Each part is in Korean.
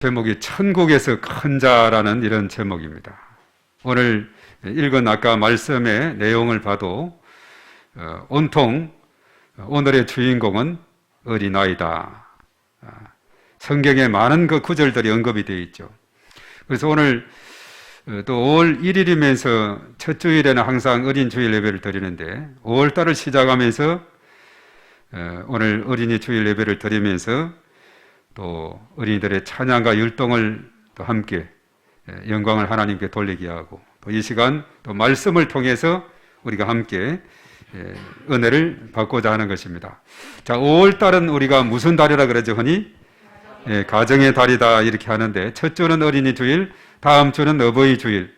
제목이 천국에서 큰 자라는 이런 제목입니다. 오늘 읽은 아까 말씀의 내용을 봐도 온통 오늘의 주인공은 어린아이다. 성경에 많은 그 구절들이 언급이 되어 있죠. 그래서 오늘 또 5월 1일이면서 첫 주일에는 항상 어린 주일 예배를 드리는데 5월 달을 시작하면서 오늘 어린이 주일 예배를 드리면서 또 어린이들의 찬양과 율동을 또 함께 영광을 하나님께 돌리게 하고 또 이 시간 또 말씀을 통해서 우리가 함께 은혜를 받고자 하는 것입니다. 자, 5월 달은 우리가 무슨 달이라 그러죠, 흔히? 가정의 달이다 이렇게 하는데 첫 주는 어린이 주일, 다음 주는 어버이 주일,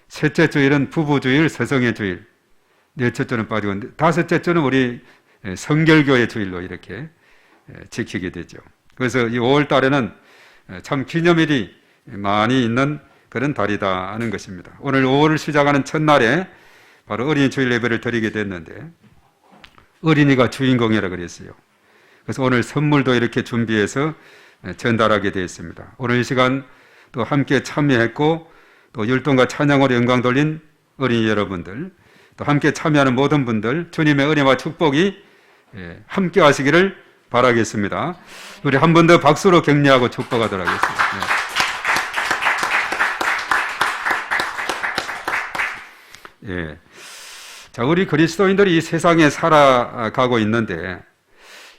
셋째 주일은 부부 주일, 서성의 주일, 넷째 주는 빠지고 다섯째 주는 우리 성결교의 주일로 이렇게 지키게 되죠. 그래서 이 5월 달에는 참 기념일이 많이 있는 그런 달이다 하는 것입니다. 오늘 5월을 시작하는 첫날에 바로 어린이 주일 예배를 드리게 됐는데 어린이가 주인공이라고 그랬어요. 그래서 오늘 선물도 이렇게 준비해서 전달하게 되었습니다. 오늘 이 시간 또 함께 참여했고 또 율동과 찬양으로 영광 돌린 어린이 여러분들, 또 함께 참여하는 모든 분들 주님의 은혜와 축복이 함께 하시기를 바라겠습니다. 우리 한 번 더 박수로 격려하고 축복하도록 하겠습니다. 예. 자, 우리 그리스도인들이 이 세상에 살아가고 있는데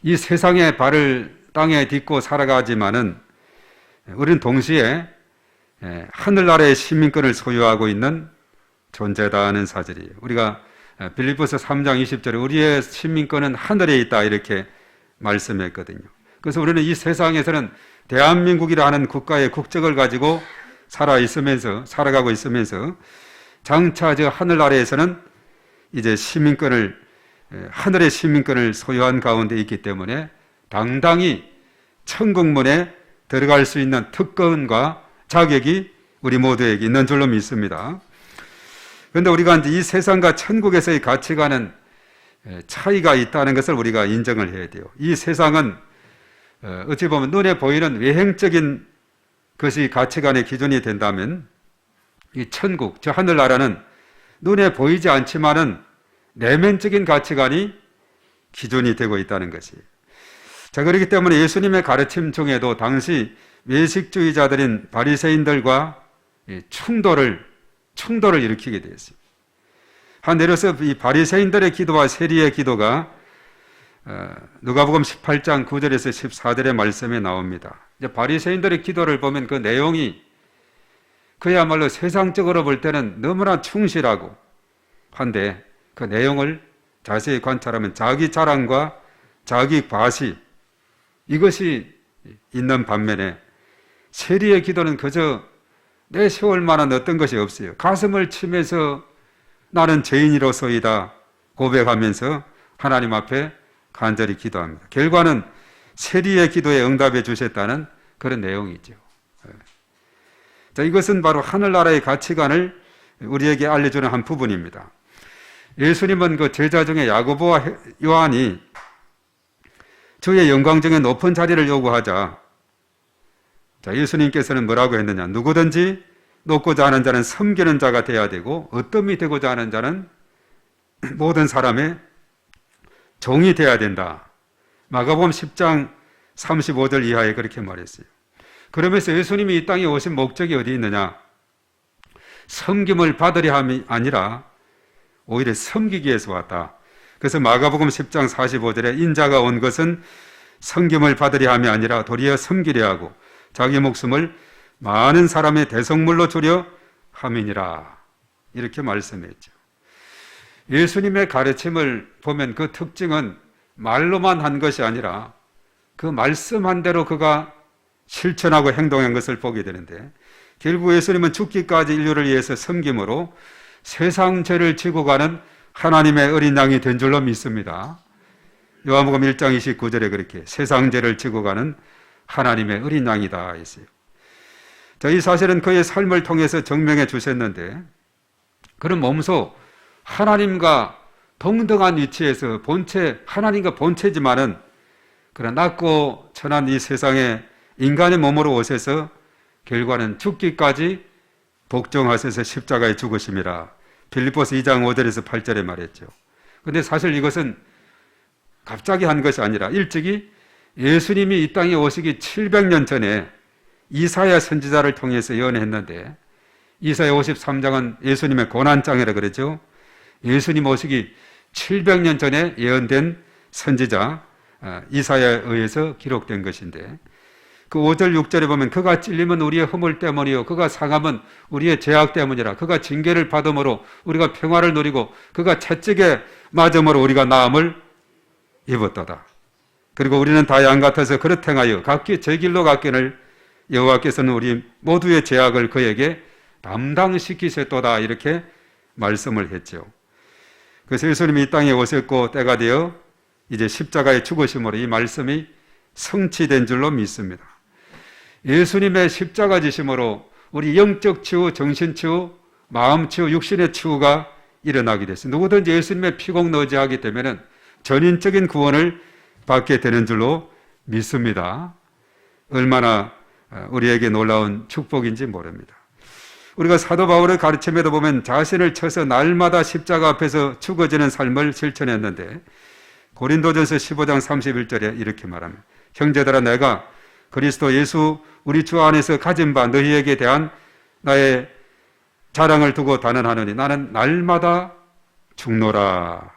이 세상의 발을 땅에 딛고 살아가지만은 우리는 동시에 하늘나라의 시민권을 소유하고 있는 존재다 하는 사실이에요. 우리가 빌립보서 3장 20절에 우리의 시민권은 하늘에 있다 이렇게 말씀했거든요. 그래서 우리는 이 세상에서는 대한민국이라 하는 국가의 국적을 가지고 살아가고 있으면서 장차 저 하늘나라에서는 이제 하늘의 시민권을 소유한 가운데 있기 때문에 당당히 천국문에 들어갈 수 있는 특권과 자격이 우리 모두에게 있는 줄로 믿습니다. 그런데 우리가 이제 이 세상과 천국에서의 가치관은 차이가 있다는 것을 우리가 인정을 해야 돼요. 이 세상은 어찌 보면 눈에 보이는 외형적인 것이 가치관의 기준이 된다면 이 천국, 저 하늘나라는 눈에 보이지 않지만은 내면적인 가치관이 기준이 되고 있다는 것이에요. 자, 그렇기 때문에 예수님의 가르침 중에도 당시 외식주의자들인 바리새인들과 충돌을 일으키게 되었어요. 내려서 이 바리새인들의 기도와 세리의 기도가 누가복음 18장 9절에서 14절의 말씀에 나옵니다. 이제 바리새인들의 기도를 보면 그 내용이 그야말로 세상적으로 볼 때는 너무나 충실하고 한데 그 내용을 자세히 관찰하면 자기 자랑과 자기 과시 이것이 있는 반면에 세리의 기도는 그저 내세울 만한 어떤 것이 없어요. 가슴을 치면서 나는 죄인이로소이다 고백하면서 하나님 앞에 간절히 기도합니다. 결과는 세리의 기도에 응답해 주셨다는 그런 내용이죠. 자, 이것은 바로 하늘나라의 가치관을 우리에게 알려주는 한 부분입니다. 예수님은 그 제자 중에 야고보와 요한이 주의 영광 중에 높은 자리를 요구하자 자, 예수님께서는 뭐라고 했느냐? 누구든지 높고자 하는 자는 섬기는 자가 되어야 되고 어뜸이 되고자 하는 자는 모든 사람의 종이 되어야 된다. 마가복음 10장 35절 이하에 그렇게 말했어요. 그러면서 예수님이 이 땅에 오신 목적이 어디 있느냐? 섬김을 받으려 함이 아니라 오히려 섬기기 위해서 왔다. 그래서 마가복음 10장 45절에 인자가 온 것은 섬김을 받으려 함이 아니라 도리어 섬기려 하고 자기 목숨을 많은 사람의 대성물로 주려 함이니라. 이렇게 말씀했죠. 예수님의 가르침을 보면 그 특징은 말로만 한 것이 아니라 그 말씀한 대로 그가 실천하고 행동한 것을 보게 되는데 결국 예수님은 죽기까지 인류를 위해서 섬김으로 세상 죄를 지고 가는 하나님의 어린 양이 된 줄로 믿습니다. 요한복음 1장 29절에 그렇게 세상 죄를 지고 가는 하나님의 어린 양이다 했어요. 자, 이 사실은 그의 삶을 통해서 증명해 주셨는데 그런 몸소 하나님과 동등한 위치에서 하나님과 본체지만은 그런 낮고 천한 이 세상에 인간의 몸으로 오셔서 결과는 죽기까지 복종하셔서 십자가에 죽으심이라 빌립보서 2장 5절에서 8절에 말했죠. 그런데 사실 이것은 갑자기 한 것이 아니라 일찍이 예수님이 이 땅에 오시기 700년 전에 이사야 선지자를 통해서 예언했는데, 이사야 53장은 예수님의 고난장이라 그러죠. 예수님 오시기 700년 전에 예언된 선지자 이사야에 의해서 기록된 것인데, 그 5절 6절에 보면 그가 찔림은 우리의 허물 때문이요 그가 상함은 우리의 죄악 때문이라 그가 징계를 받음으로 우리가 평화를 누리고 그가 채찍에 맞음으로 우리가 나음을 입었도다. 그리고 우리는 다 양 같아서 그릇 행하여 각기 제 길로 갔기를 여호와께서는 우리 모두의 죄악을 그에게 담당시키셨도다, 이렇게 말씀을 했죠. 그래서 예수님이 이 땅에 오셨고 때가 되어 이제 십자가에 죽으심으로 이 말씀이 성취된 줄로 믿습니다. 예수님의 십자가 지심으로 우리 영적 치유, 정신 치유, 마음 치유, 육신의 치유가 일어나게 됐어요. 누구든지 예수님의 피공 의지하기 때문에 전인적인 구원을 받게 되는 줄로 믿습니다. 얼마나 우리에게 놀라운 축복인지 모릅니다. 우리가 사도 바울의 가르침에도 보면 자신을 쳐서 날마다 십자가 앞에서 죽어지는 삶을 실천했는데, 고린도전서 15장 31절에 이렇게 말합니다. 형제들아, 내가 그리스도 예수 우리 주 안에서 가진 바 너희에게 대한 나의 자랑을 두고 단언하노니 나는 날마다 죽노라.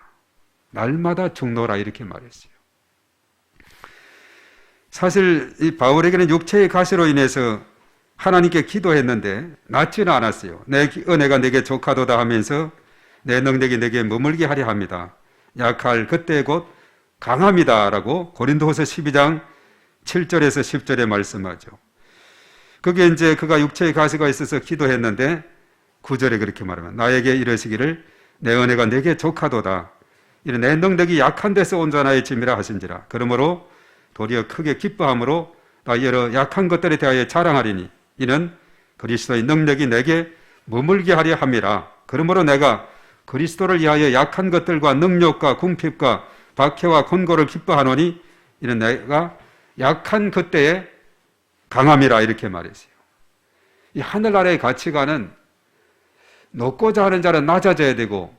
날마다 죽노라, 이렇게 말했어요. 사실 이 바울에게는 육체의 가시로 인해서 하나님께 기도했는데 낫지는 않았어요. 내 은혜가 내게 족하도다 하면서 내 능력이 내게 머물게 하려 합니다. 약할 그때 곧 강함이다 라고 고린도후서 12장 7절에서 10절에 말씀하죠. 그게 이제 그가 육체의 가시가 있어서 기도했는데 9절에 그렇게 말하면 나에게 이르시기를 내 은혜가 내게 족하도다. 이는 내 능력이 약한 데서 온전하여 짐이라 하신지라. 그러므로 도리어 크게 기뻐함으로 나 여러 약한 것들에 대하여 자랑하리니 이는 그리스도의 능력이 내게 머물게 하려 함이라. 그러므로 내가 그리스도를 위하여 약한 것들과 능력과 궁핍과 박해와 곤고를 기뻐하노니 이는 내가 약한 그때에 강함이라, 이렇게 말했어요. 이 하늘 아래의 가치관은 높고자 하는 자는 낮아져야 되고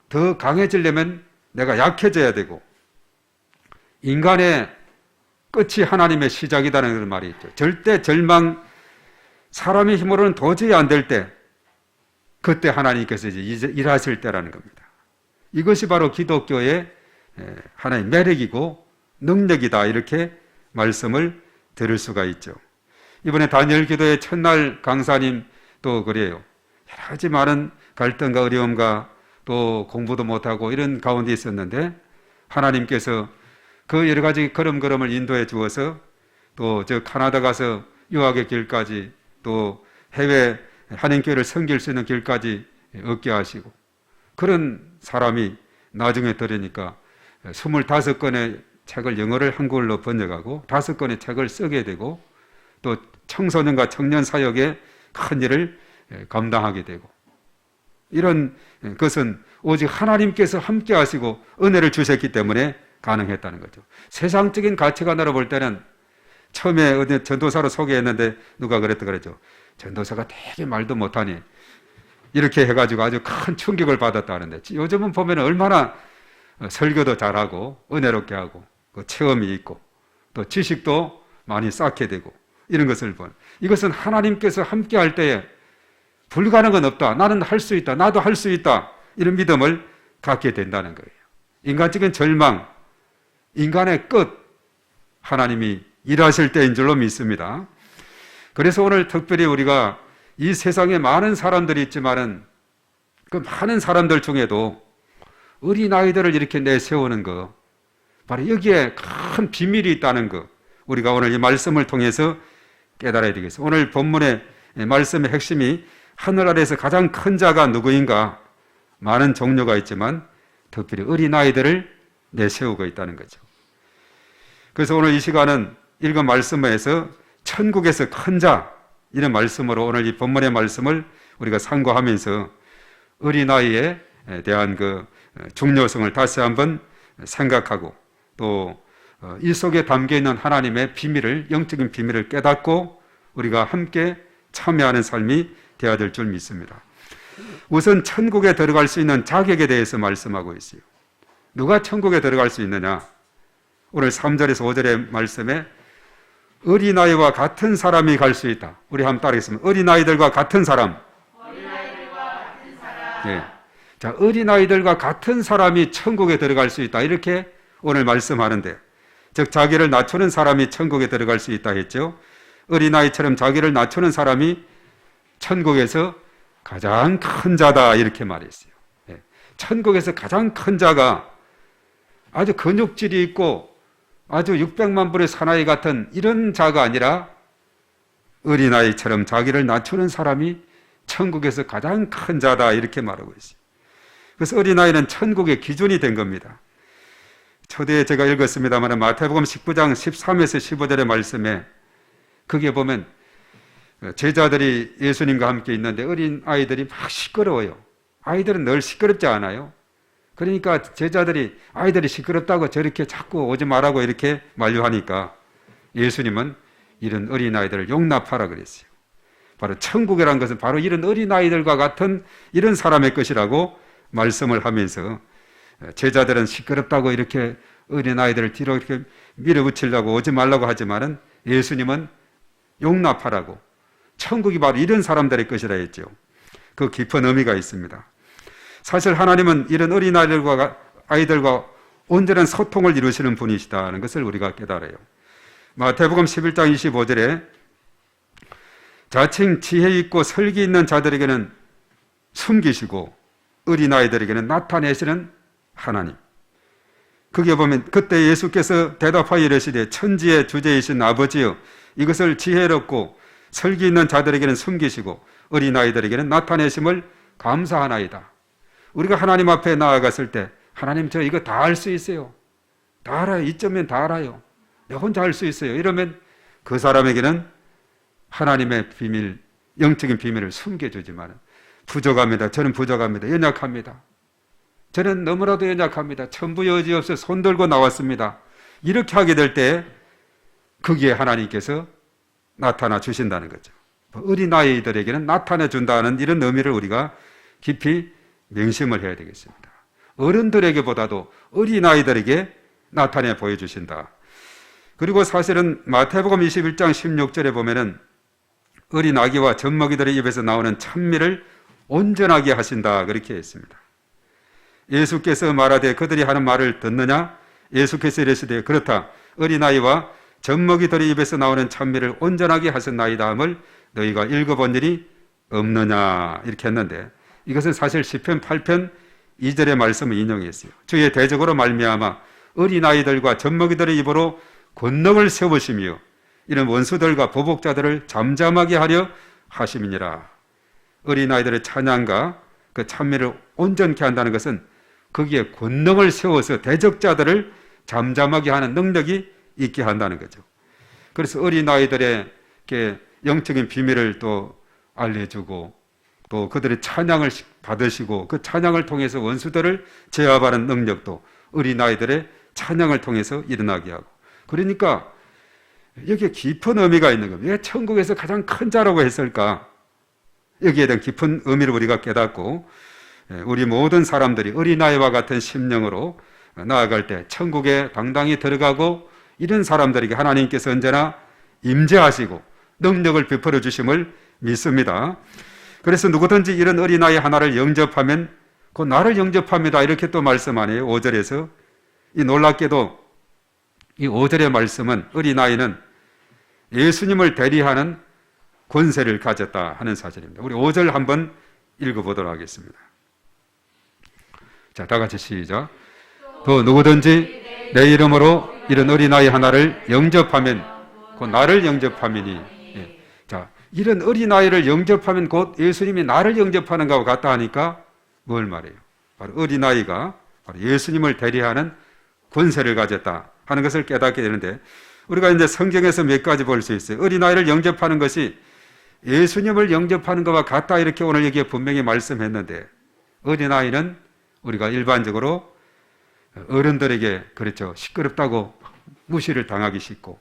더 강해지려면 내가 약해져야 되고, 인간의 끝이 하나님의 시작이라는 그런 말이 있죠. 절대 절망, 사람의 힘으로는 도저히 안 될 때, 그때 하나님께서 이제 일하실 때라는 겁니다. 이것이 바로 기독교의 하나의 매력이고 능력이다, 이렇게 말씀을 들을 수가 있죠. 이번에 다니엘 기도의 첫날 강사님 또 그래요. 여러 가지 많은 갈등과 어려움과 또 공부도 못하고 이런 가운데 있었는데 하나님께서 그 여러 가지 걸음걸음을 인도해 주어서 또 저 캐나다 가서 유학의 길까지 또 해외 한인교회를 섬길 수 있는 길까지 얻게 하시고, 그런 사람이 나중에 들으니까 25권의 책을 영어를 한국어로 번역하고 5권의 책을 쓰게 되고 또 청소년과 청년 사역에 큰 일을 감당하게 되고, 이런 것은 오직 하나님께서 함께 하시고 은혜를 주셨기 때문에 가능했다는 거죠. 세상적인 가치관으로 볼 때는 처음에 어디 전도사로 소개했는데 누가 그랬다 그랬죠. 전도사가 되게 말도 못하니 이렇게 해가지고 아주 큰 충격을 받았다는데, 요즘은 보면 얼마나 설교도 잘하고 은혜롭게 하고 그 체험이 있고 또 지식도 많이 쌓게 되고 이런 것을 본, 이것은 하나님께서 함께 할 때에 불가능은 없다, 나는 할 수 있다, 나도 할 수 있다, 이런 믿음을 갖게 된다는 거예요. 인간적인 절망, 인간의 끝, 하나님이 일하실 때인 줄로 믿습니다. 그래서 오늘 특별히 우리가 이 세상에 많은 사람들이 있지만은 그 많은 사람들 중에도 어린아이들을 이렇게 내세우는 거, 바로 여기에 큰 비밀이 있다는 거, 우리가 오늘 이 말씀을 통해서 깨달아야 되겠어요. 오늘 본문의 말씀의 핵심이 하늘 아래에서 가장 큰 자가 누구인가? 많은 종류가 있지만 특별히 어린아이들을 내세우고 있다는 거죠. 그래서 오늘 이 시간은 읽은 말씀에서 천국에서 큰 자, 이런 말씀으로 오늘 이 본문의 말씀을 우리가 상고하면서 어린아이에 대한 그 중요성을 다시 한번 생각하고 또 이 속에 담겨 있는 하나님의 비밀을, 영적인 비밀을 깨닫고 우리가 함께 참여하는 삶이 되어야 될 줄 믿습니다. 우선 천국에 들어갈 수 있는 자격에 대해서 말씀하고 있어요. 누가 천국에 들어갈 수 있느냐? 오늘 3절에서 5절의 말씀에 어린아이와 같은 사람이 갈 수 있다. 우리 한번 따르겠습니다. 어린아이들과 같은 사람. 네. 자, 어린아이들과 같은 사람이 천국에 들어갈 수 있다. 이렇게 오늘 말씀하는데, 즉 자기를 낮추는 사람이 천국에 들어갈 수 있다 했죠. 어린아이처럼 자기를 낮추는 사람이 천국에서 가장 큰 자다 이렇게 말했어요. 네. 천국에서 가장 큰 자가 아주 근육질이 있고 아주 600만 불의 사나이 같은 이런 자가 아니라 어린아이처럼 자기를 낮추는 사람이 천국에서 가장 큰 자다 이렇게 말하고 있어요. 그래서 어린아이는 천국의 기준이 된 겁니다. 초대에 제가 읽었습니다만 마태복음 19장 13에서 15절의 말씀에 거기에 보면 제자들이 예수님과 함께 있는데 어린아이들이 막 시끄러워요. 아이들은 늘 시끄럽지 않아요. 그러니까 제자들이 아이들이 시끄럽다고 저렇게 자꾸 오지 말라고 이렇게 만류하니까 예수님은 이런 어린아이들을 용납하라 그랬어요. 바로 천국이라는 것은 바로 이런 어린아이들과 같은 이런 사람의 것이라고 말씀을 하면서 제자들은 시끄럽다고 이렇게 어린아이들을 뒤로 이렇게 밀어붙이려고 오지 말라고 하지만은 예수님은 용납하라고 천국이 바로 이런 사람들의 것이라 했죠. 그 깊은 의미가 있습니다. 사실 하나님은 이런 어린아이들과 온전한 소통을 이루시는 분이시다는 것을 우리가 깨달아요. 마태복음 11장 25절에 자칭 지혜 있고 설기 있는 자들에게는 숨기시고 어린아이들에게는 나타내시는 하나님. 거기에 보면 그때 예수께서 대답하여 이르시되 천지의 주제이신 아버지여 이것을 지혜롭고 설기 있는 자들에게는 숨기시고 어린아이들에게는 나타내심을 감사하나이다. 우리가 하나님 앞에 나아갔을 때 하나님 저 이거 다 알 수 있어요. 다 알아요. 이점면 다 알아요. 내가 혼자 할 수 있어요. 이러면 그 사람에게는 하나님의 비밀, 영적인 비밀을 숨겨주지만 부족합니다. 저는 부족합니다. 연약합니다. 저는 너무나도 연약합니다. 천부 여지 없어 손 들고 나왔습니다. 이렇게 하게 될 때 거기에 하나님께서 나타나 주신다는 거죠. 어린아이들에게는 나타내 준다는 이런 의미를 우리가 깊이 명심을 해야 되겠습니다. 어른들에게보다도 어린아이들에게 나타내 보여주신다. 그리고 사실은 마태복음 21장 16절에 보면은 어린 아기와 젖먹이들의 입에서 나오는 찬미를 온전하게 하신다 그렇게 했습니다. 예수께서 말하되 그들이 하는 말을 듣느냐? 예수께서 이르시되 그렇다. 어린아이와 젖먹이들의 입에서 나오는 찬미를 온전하게 하셨나이다 함을 너희가 읽어본 일이 없느냐 이렇게 했는데 이것은 사실 시편 8편 2절의 말씀을 인용했어요. 주의 대적으로 말미암아 어린아이들과 젖먹이들의 입으로 권능을 세우시며 이런 원수들과 보복자들을 잠잠하게 하려 하심이니라. 어린아이들의 찬양과 그 찬미를 온전케 한다는 것은 거기에 권능을 세워서 대적자들을 잠잠하게 하는 능력이 있게 한다는 거죠. 그래서 어린아이들에게 영적인 비밀을 또 알려주고 또 그들의 찬양을 받으시고 그 찬양을 통해서 원수들을 제압하는 능력도 어린아이들의 찬양을 통해서 일어나게 하고 그러니까 여기에 깊은 의미가 있는 겁니다. 왜 천국에서 가장 큰 자라고 했을까? 여기에 대한 깊은 의미를 우리가 깨닫고 우리 모든 사람들이 어린아이와 같은 심령으로 나아갈 때 천국에 당당히 들어가고 이런 사람들에게 하나님께서 언제나 임재하시고 능력을 베풀어 주심을 믿습니다. 그래서 누구든지 이런 어린아이 하나를 영접하면 곧 나를 영접합니다. 이렇게 또 말씀하네요. 5절에서. 이 놀랍게도 이 5절의 말씀은 어린아이는 예수님을 대리하는 권세를 가졌다 하는 사실입니다. 우리 5절 한번 읽어보도록 하겠습니다. 자, 다 같이 시작. 또 누구든지 내 이름으로 이런 어린아이 하나를 영접하면 곧 나를 영접함이니. 예. 자, 이런 어린아이를 영접하면 곧 예수님이 나를 영접하는 것과 같다 하니까 뭘 말해요? 바로 어린아이가 바로 예수님을 대리하는 권세를 가졌다 하는 것을 깨닫게 되는데 우리가 이제 성경에서 몇 가지 볼 수 있어요. 어린아이를 영접하는 것이 예수님을 영접하는 것과 같다 이렇게 오늘 여기에 분명히 말씀했는데 어린아이는 우리가 일반적으로 어른들에게 그렇죠. 시끄럽다고 무시를 당하기 쉽고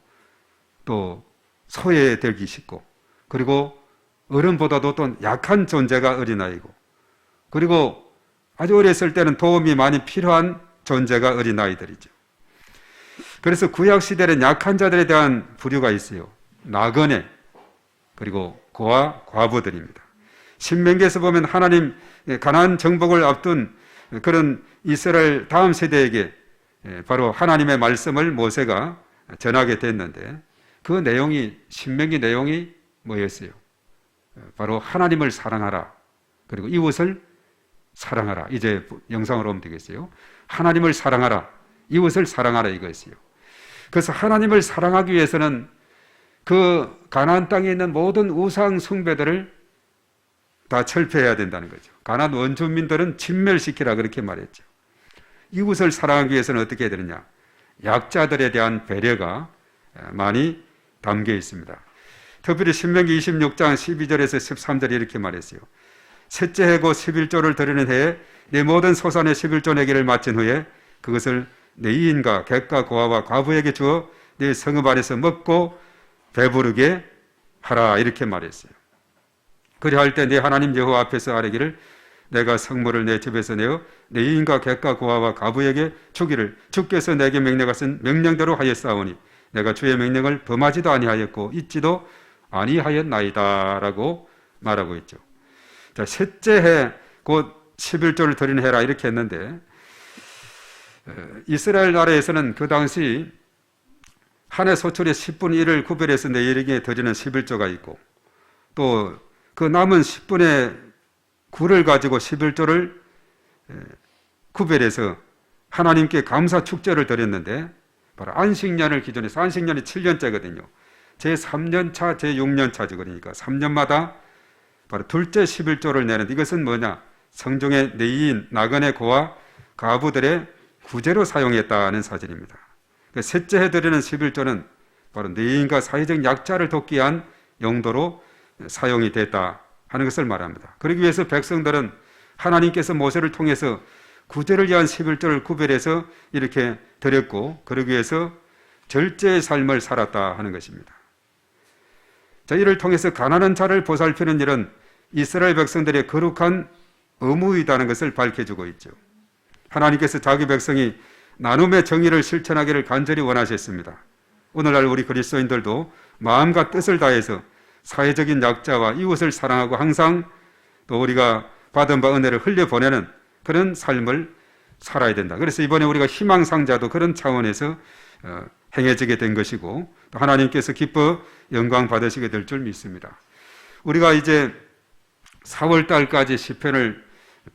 또 소외되기 쉽고 그리고 어른보다도 또 약한 존재가 어린아이고, 그리고 아주 어렸을 때는 도움이 많이 필요한 존재가 어린아이들이죠. 그래서 구약시대는 약한 자들에 대한 부류가 있어요. 나그네, 그리고 고아, 과부들입니다. 신명기에서 보면 하나님 가나안 정복을 앞둔 그런 이스라엘 다음 세대에게 바로 하나님의 말씀을 모세가 전하게 됐는데, 그 내용이, 신명기 내용이 뭐였어요? 바로 하나님을 사랑하라, 그리고 이웃을 사랑하라. 이제 영상으로 오면 되겠어요. 하나님을 사랑하라, 이웃을 사랑하라, 이거였어요. 그래서 하나님을 사랑하기 위해서는 그 가나안 땅에 있는 모든 우상 숭배들을 다 철폐해야 된다는 거죠. 가나안 원주민들은 진멸시키라, 그렇게 말했죠. 이웃을 사랑하기 위해서는 어떻게 해야 되느냐? 약자들에 대한 배려가 많이 담겨 있습니다. 특별히 신명기 26장 12절에서 13절에 이렇게 말했어요. 셋째 해고 11조를 드리는 해에 내 모든 소산의 11조 내기를 마친 후에 그것을 내 이인과 객과 고아와 과부에게 주어 내 성읍 안에서 먹고 배부르게 하라, 이렇게 말했어요. 그리할 때 내 하나님 여호와 앞에서 아뢰기를 내가 성물을 내 집에서 내어 내 이인과 객과 고아와 과부에게 주기를 주께서 내게 명령하신 명령대로 하였사오니 내가 주의 명령을 범하지도 아니하였고 잊지도 아니하였나이다, 라고 말하고 있죠. 자, 셋째 해 곧 11조를 드리는 해라, 이렇게 했는데, 이스라엘 나라에서는 그 당시 한 해 소출의 10분의 1을 구별해서 내일에게 드리는 11조가 있고, 또 그 남은 10분의 9를 가지고 11조를 구별해서 하나님께 감사 축제를 드렸는데, 바로 안식년을 기준해서, 안식년이 7년째거든요. 제3년차, 제6년차죠. 그러니까 3년마다 바로 둘째 11조를 내는데, 이것은 뭐냐? 성중의 내이인, 나그네 고아, 가부들의 구제로 사용했다는 사실입니다. 셋째 해드리는 11조는 바로 내인과 사회적 약자를 돕기 위한 용도로 사용이 됐다 하는 것을 말합니다. 그러기 위해서 백성들은 하나님께서 모세를 통해서 구제를 위한 11조를 구별해서 이렇게 드렸고, 그러기 위해서 절제의 삶을 살았다 하는 것입니다. 자, 이를 통해서 가난한 자를 보살피는 일은 이스라엘 백성들의 거룩한 의무이다는 것을 밝혀주고 있죠. 하나님께서 자기 백성이 나눔의 정의를 실천하기를 간절히 원하셨습니다. 오늘날 우리 그리스도인들도 마음과 뜻을 다해서 사회적인 약자와 이웃을 사랑하고 항상 또 우리가 받은 바 은혜를 흘려보내는 그런 삶을 살아야 된다. 그래서 이번에 우리가 희망상자도 그런 차원에서 행해지게 된 것이고, 또 하나님께서 기뻐 영광 받으시게 될 줄 믿습니다. 우리가 이제 4월 달까지 시편을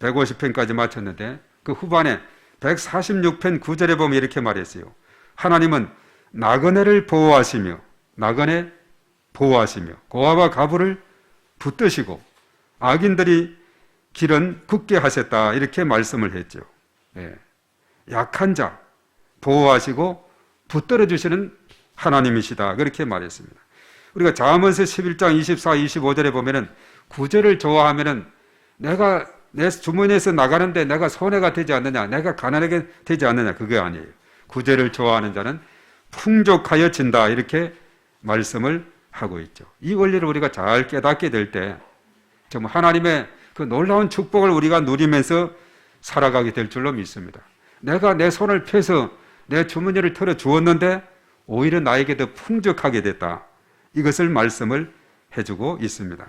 150편까지 마쳤는데, 그 후반에 146편 9절에 보면 이렇게 말했어요. 하나님은 나그네를 보호하시며, 나그네 보호하시며 고아와 가부를 붙드시고 악인들이 길은 굳게 하셨다, 이렇게 말씀을 했죠. 예. 약한 자 보호하시고 붙들어 주시는 하나님이시다, 그렇게 말했습니다. 우리가 잠언서 11장 24, 25절에 보면은 구제를 좋아하면은 내가 내 주머니에서 나가는데 내가 손해가 되지 않느냐, 내가 가난하게 되지 않느냐, 그게 아니에요. 구제를 좋아하는 자는 풍족하여진다, 이렇게 말씀을 하고 있죠. 이 원리를 우리가 잘 깨닫게 될 때 정말 하나님의 그 놀라운 축복을 우리가 누리면서 살아가게 될 줄로 믿습니다. 내가 내 손을 펴서 내 주머니를 털어 주었는데 오히려 나에게 더 풍족하게 됐다, 이것을 말씀을 해주고 있습니다.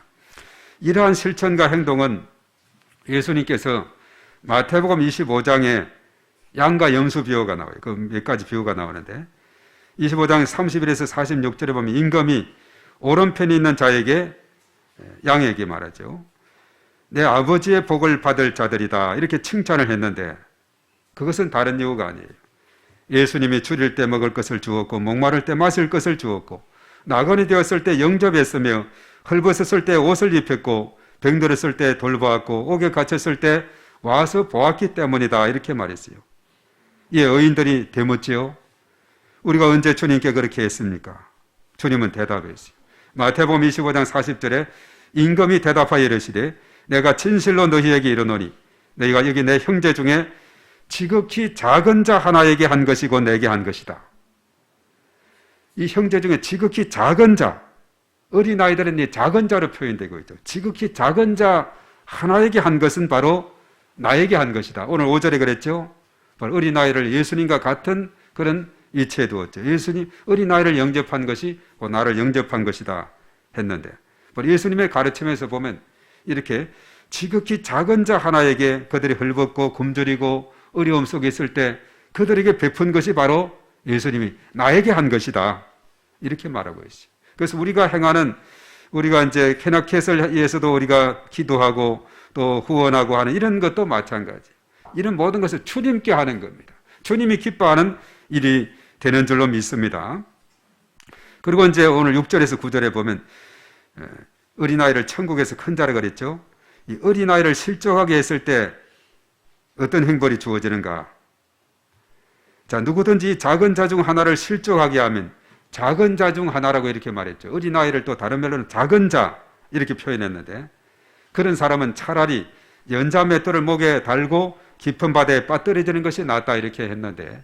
이러한 실천과 행동은 예수님께서 마태복음 25장에 양과 염소 비유가 나와요. 그 몇 가지 비유가 나오는데, 25장 31에서 46절에 보면 임금이 오른편에 있는 자에게, 양에게 말하죠. 내 아버지의 복을 받을 자들이다, 이렇게 칭찬을 했는데, 그것은 다른 이유가 아니에요. 예수님이 줄일 때 먹을 것을 주었고, 목마를 때 마실 것을 주었고, 나그네 되었을 때 영접했으며, 헐벗었을 때 옷을 입혔고, 병들었을 때 돌보았고, 옥에 갇혔을 때 와서 보았기 때문이다, 이렇게 말했어요. 예, 의인들이 되묻지요. 우리가 언제 주님께 그렇게 했습니까? 주님은 대답했어요. 마태복음 25장 40절에 임금이 대답하여 이르시되 내가 진실로 너희에게 이르노니 너희가 여기 내 형제 중에 지극히 작은 자 하나에게 한 것이고 내게 한 것이다. 이 형제 중에 지극히 작은 자, 어린아이들은 이 작은 자로 표현되고 있죠. 지극히 작은 자 하나에게 한 것은 바로 나에게 한 것이다. 오늘 5절에 그랬죠. 바로 어린아이를 예수님과 같은 그런 위치에 두었죠. 예수님 어린아이를 영접한 것이 나를 영접한 것이다 했는데, 예수님의 가르침에서 보면 이렇게 지극히 작은 자 하나에게 그들이 헐벗고 굶주리고 어려움 속에 있을 때 그들에게 베푼 것이 바로 예수님이 나에게 한 것이다, 이렇게 말하고 있어요. 그래서 우리가 행하는, 우리가 이제 케나켓을 위해서도 우리가 기도하고 또 후원하고 하는 이런 것도 마찬가지. 이런 모든 것을 주님께 하는 겁니다. 주님이 기뻐하는 일이 되는 줄로 믿습니다. 그리고 이제 오늘 6절에서 9절에 보면 어린아이를 천국에서 큰 자라 그랬죠. 이 어린아이를 실족하게 했을 때 어떤 형벌이 주어지는가? 자, 누구든지 작은 자 중 하나를 실족하게 하면, 작은 자 중 하나라고 이렇게 말했죠. 어린아이를 또 다른 말로는 작은 자 이렇게 표현했는데, 그런 사람은 차라리 연자 맷돌을 목에 달고 깊은 바다에 빠뜨려지는 것이 낫다 이렇게 했는데,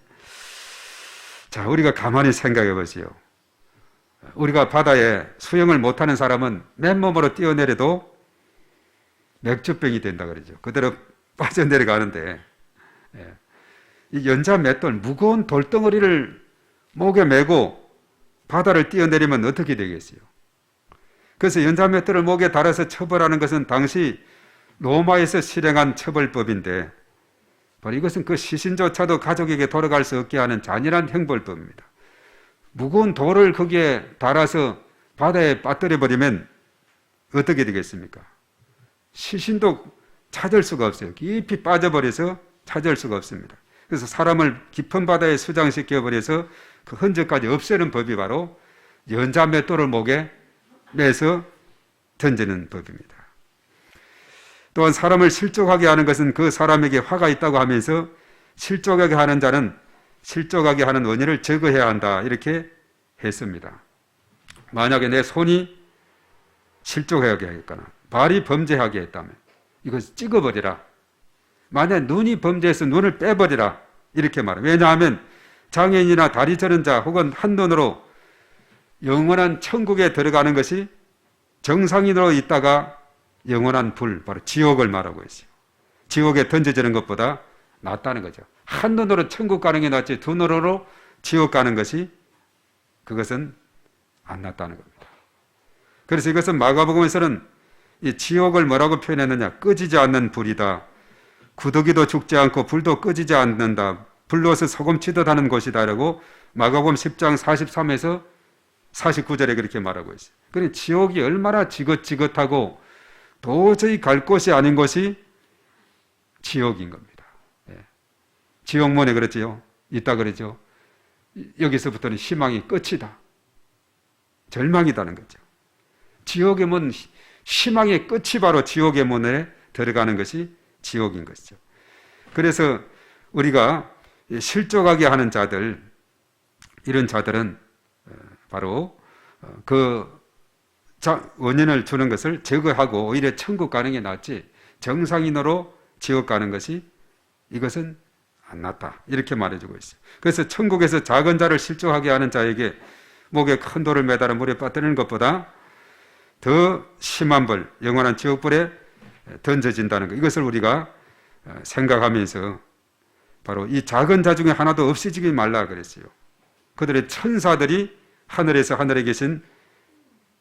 자, 우리가 가만히 생각해 보시오. 우리가 바다에 수영을 못하는 사람은 맨몸으로 뛰어내려도 맥주병이 된다 그러죠. 그대로 빠져내려가는데, 이 연자 맷돌, 무거운 돌덩어리를 목에 메고 바다를 뛰어내리면 어떻게 되겠어요? 그래서 연자 맷돌을 목에 달아서 처벌하는 것은 당시 로마에서 실행한 처벌법인데, 바로 이것은 그 시신조차도 가족에게 돌아갈 수 없게 하는 잔인한 형벌법입니다. 무거운 돌을 거기에 달아서 바다에 빠뜨려 버리면 어떻게 되겠습니까? 시신도 찾을 수가 없어요. 깊이 빠져버려서 찾을 수가 없습니다. 그래서 사람을 깊은 바다에 수장시켜 버려서 그 흔적까지 없애는 법이 바로 연자 맷돌을 목에 매서 던지는 법입니다. 또한 사람을 실족하게 하는 것은 그 사람에게 화가 있다고 하면서 실족하게 하는 자는 실족하게 하는 원인을 제거해야 한다 이렇게 했습니다. 만약에 내 손이 실족하게 하겠거나 발이 범죄하게 했다면 이것을 찍어버리라. 만약 눈이 범죄해서 눈을 빼버리라 이렇게 말해요. 왜냐하면 장애인이나 다리 저는 자 혹은 한눈으로 영원한 천국에 들어가는 것이 정상인으로 있다가 영원한 불, 바로 지옥을 말하고 있어요. 지옥에 던져지는 것보다 낫다는 거죠. 한눈으로 천국 가는 게 낫지 두 눈으로 지옥 가는 것이, 그것은 안 낫다는 겁니다. 그래서 이것은 마가복음에서는 이 지옥을 뭐라고 표현했느냐? 꺼지지 않는 불이다. 구더기도 죽지 않고 불도 꺼지지 않는다. 불로서 소금치듯 하는 곳이다 라고 마가복음 10장 43에서 49절에 그렇게 말하고 있어요. 그러니 지옥이 얼마나 지긋지긋하고 도저히 갈 곳이 아닌 것이 지옥인 겁니다. 지옥문에 그랬지요. 있다 그러죠. 여기서부터는 희망이 끝이다. 절망이다는 거죠. 지옥의 문, 희망의 끝이 바로 지옥의 문에 들어가는 것이 지옥인 것이죠. 그래서 우리가 실족하게 하는 자들, 이런 자들은 바로 그 원인을 주는 것을 제거하고 오히려 천국 가는 게 낫지 정상인으로 지옥 가는 것이, 이것은 안 낫다 이렇게 말해주고 있어요. 그래서 천국에서 작은 자를 실족하게 하는 자에게 목에 큰 돌을 매달아 물에 빠뜨리는 것보다 더 심한 벌, 영원한 지옥불에 던져진다는 것, 이것을 우리가 생각하면서 바로 이 작은 자 중에 하나도 없어지지 말라 그랬어요. 그들의 천사들이 하늘에서 하늘에 계신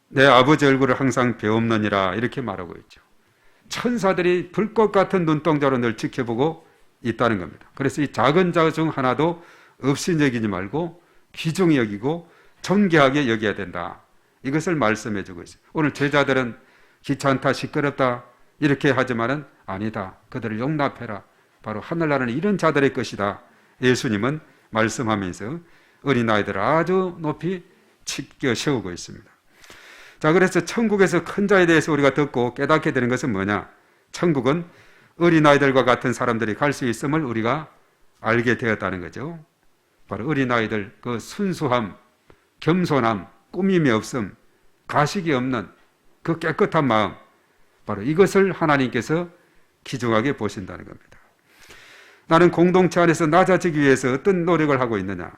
내 아버지 얼굴을 항상 배옵느니라 이렇게 말하고 있죠. 천사들이 불꽃 같은 눈동자로 늘 지켜보고 있다는 겁니다. 그래서 이 작은 자 중 하나도 없이 여기지 말고 귀중히 여기고 존귀하게 여겨야 된다. 이것을 말씀해 주고 있어요. 오늘 제자들은 귀찮다, 시끄럽다 이렇게 하지만은 아니다. 그들을 용납해라. 바로 하늘나라는 이런 자들의 것이다. 예수님은 말씀하면서 어린아이들을 아주 높이 치켜 세우고 있습니다. 자, 그래서 천국에서 큰 자에 대해서 우리가 듣고 깨닫게 되는 것은 뭐냐? 천국은 어린아이들과 같은 사람들이 갈 수 있음을 우리가 알게 되었다는 거죠. 바로 어린아이들 그 순수함, 겸손함, 꾸밈이 없음, 가식이 없는 그 깨끗한 마음, 바로 이것을 하나님께서 귀중하게 보신다는 겁니다. 나는 공동체 안에서 낮아지기 위해서 어떤 노력을 하고 있느냐?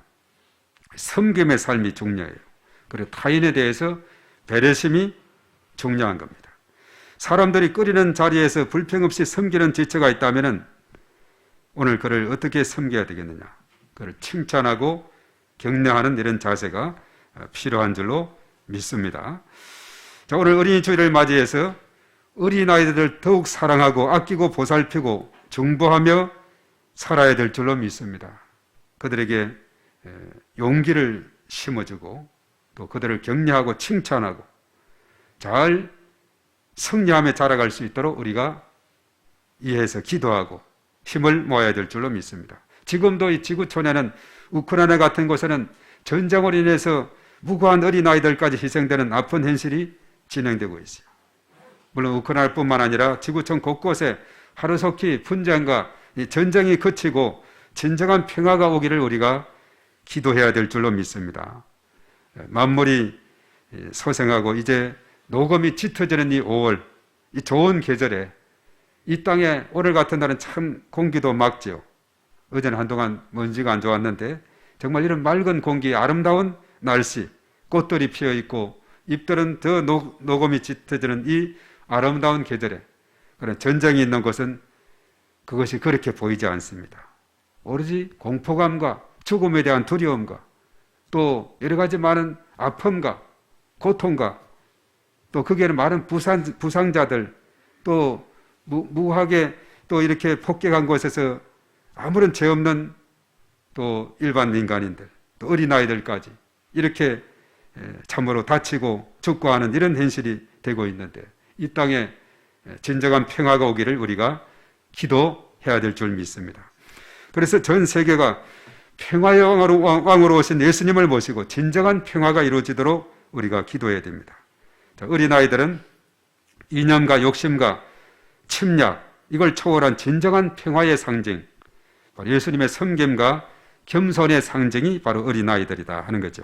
섬김의 삶이 중요해요. 그리고 타인에 대해서 배려심이 중요한 겁니다. 사람들이 끓이는 자리에서 불평 없이 섬기는 지체가 있다면 오늘 그를 어떻게 섬겨야 되겠느냐? 그를 칭찬하고 격려하는 이런 자세가 필요한 줄로 믿습니다. 자, 오늘 어린이 주일을 맞이해서 어린아이들을 더욱 사랑하고 아끼고 보살피고 중보하며 살아야 될 줄로 믿습니다. 그들에게 용기를 심어주고 또 그들을 격려하고 칭찬하고 잘 승리하며 자라갈 수 있도록 우리가 이해해서 기도하고 힘을 모아야 될 줄로 믿습니다. 지금도 이 지구촌에는 우크라이나 같은 곳에는 전쟁으로 인해서 무고한 어린아이들까지 희생되는 아픈 현실이 진행되고 있어요. 물론 우크라이나뿐만 아니라 지구촌 곳곳에 하루속히 분쟁과 이 전쟁이 그치고 진정한 평화가 오기를 우리가 기도해야 될 줄로 믿습니다. 만물이 소생하고 이제 녹음이 짙어지는 이 5월, 이 좋은 계절에 이 땅에 오늘 같은 날은 참 공기도 맑지요. 어제는 한동안 먼지가 안 좋았는데 정말 이런 맑은 공기, 아름다운 날씨, 꽃들이 피어 있고 잎들은 더 녹음이 짙어지는 이 아름다운 계절에 그런 전쟁이 있는 곳은 그것이 그렇게 보이지 않습니다. 오로지 공포감과 죽음에 대한 두려움과 또 여러 가지 많은 아픔과 고통과 또 거기에 많은 부상자들 또 무하게 또 이렇게 폭격한 곳에서 아무런 죄 없는 또 일반 민간인들 또 어린아이들까지 이렇게 참으로 다치고 죽고 하는 이런 현실이 되고 있는데 이 땅에 진정한 평화가 오기를 우리가 기도해야 될 줄 믿습니다. 그래서 전 세계가 평화의 왕으로 오신 예수님을 모시고 진정한 평화가 이루어지도록 우리가 기도해야 됩니다. 자, 어린아이들은 이념과 욕심과 침략 이걸 초월한 진정한 평화의 상징, 바로 예수님의 섬김과 겸손의 상징이 바로 어린아이들이다 하는 거죠.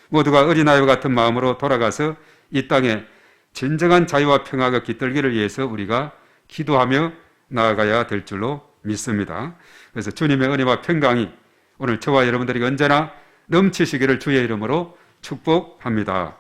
모두가 어린아이와 같은 마음으로 돌아가서 이 땅에 진정한 자유와 평화가 깃들기를 위해서 우리가 기도하며 나아가야 될 줄로 믿습니다. 그래서 주님의 은혜와 평강이 오늘 저와 여러분들에게 언제나 넘치시기를 주의 이름으로 축복합니다.